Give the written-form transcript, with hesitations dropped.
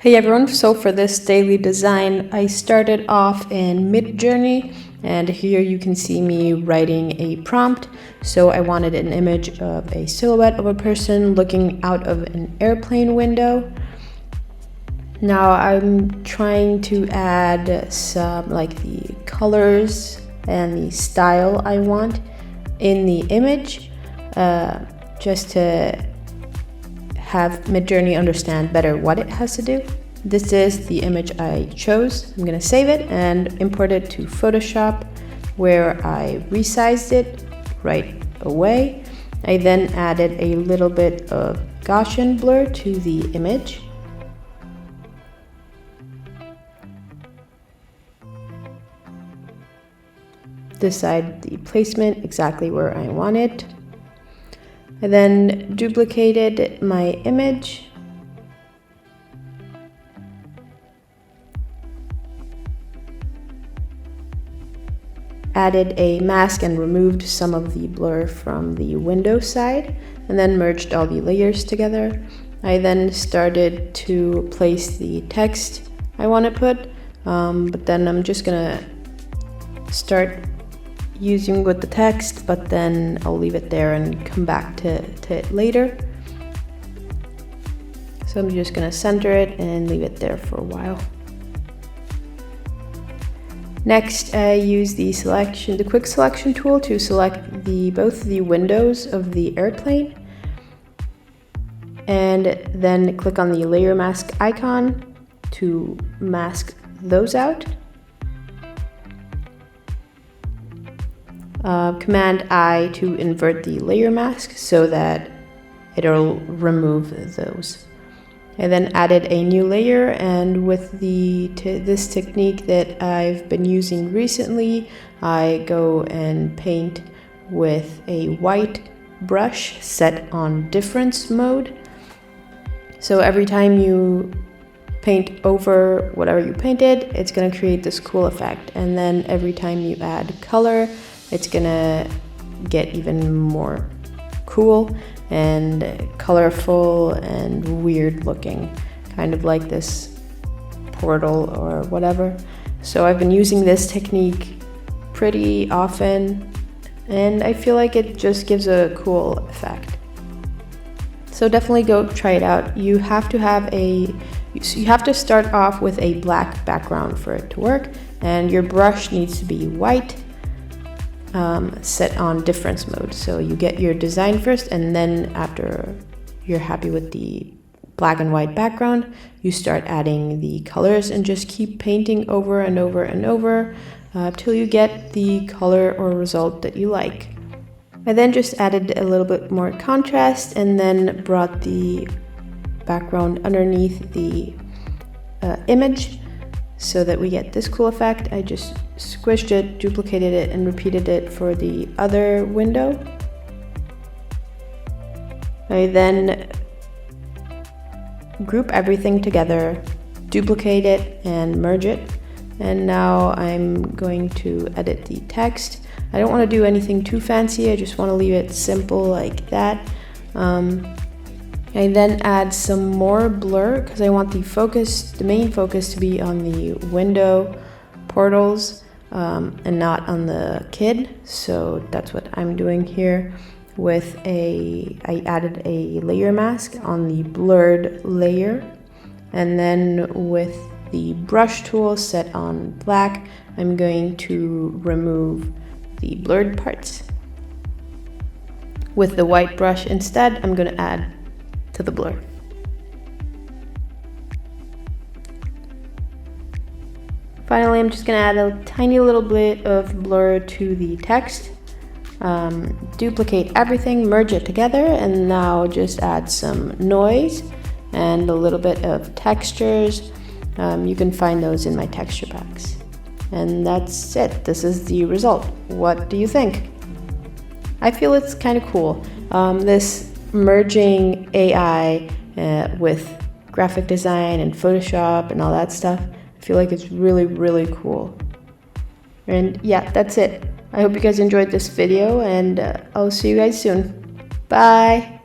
Hey everyone, so for this daily design, I started off in Midjourney, and here you can see me writing a prompt. So I wanted an image of a silhouette of a person looking out of an airplane window. Now I'm trying to add some like the colors and the style I want in the image, just to have Midjourney understand better what it has to do. This is the image I chose. I'm gonna save it and import it to Photoshop, where I resized it right away. I then added a little bit of Gaussian blur to the image. Decide the placement exactly where I want it. I then duplicated my image. Added a mask and removed some of the blur from the window side, and then merged all the layers together. I then started to place the text I want to put, but then I'm just gonna start using with the text, but then I'll leave it there and come back to it later. So I'm just gonna center it and leave it there for a while. Next, I use the quick selection tool to select both the windows of the airplane, and then click on the layer mask icon to mask those out. Command I to invert the layer mask so that it'll remove those. I then added a new layer, and with this technique that I've been using recently, I go and paint with a white brush set on difference mode. So every time you paint over whatever you painted, it's going to create this cool effect, and then every time you add color, it's gonna get even more cool and colorful and weird looking, kind of like this portal or whatever. So I've been using this technique pretty often, and I feel like it just gives a cool effect. So definitely go try it out. You have to start off with a black background for it to work, and your brush needs to be white, set on difference mode. So you get your design first, and then after you're happy with the black and white background, you start adding the colors and just keep painting over and over and over till you get the color or result that you like. I then just added a little bit more contrast and then brought the background underneath the image, so that we get this cool effect. I just squished it, duplicated it, and repeated it for the other window. I then group everything together, duplicate it, and merge it. And now I'm going to edit the text. I don't want to do anything too fancy, I just want to leave it simple like that. I then add some more blur because I want the main focus to be on the window portals and not on the kid. So that's what I'm doing here I added a layer mask on the blurred layer, and then with the brush tool set on black, I'm going to remove the blurred parts. With the white brush instead, I'm going to add to the blur. Finally, I'm just going to add a tiny little bit of blur to the text. Duplicate everything, merge it together, and now just add some noise and a little bit of textures. You can find those in my texture packs. And that's it. This is the result. What do you think? I feel it's kind of cool. This merging AI with graphic design and Photoshop and all that stuff, I feel like it's really, really cool. And yeah, that's it. I hope you guys enjoyed this video, and I'll see you guys soon. Bye!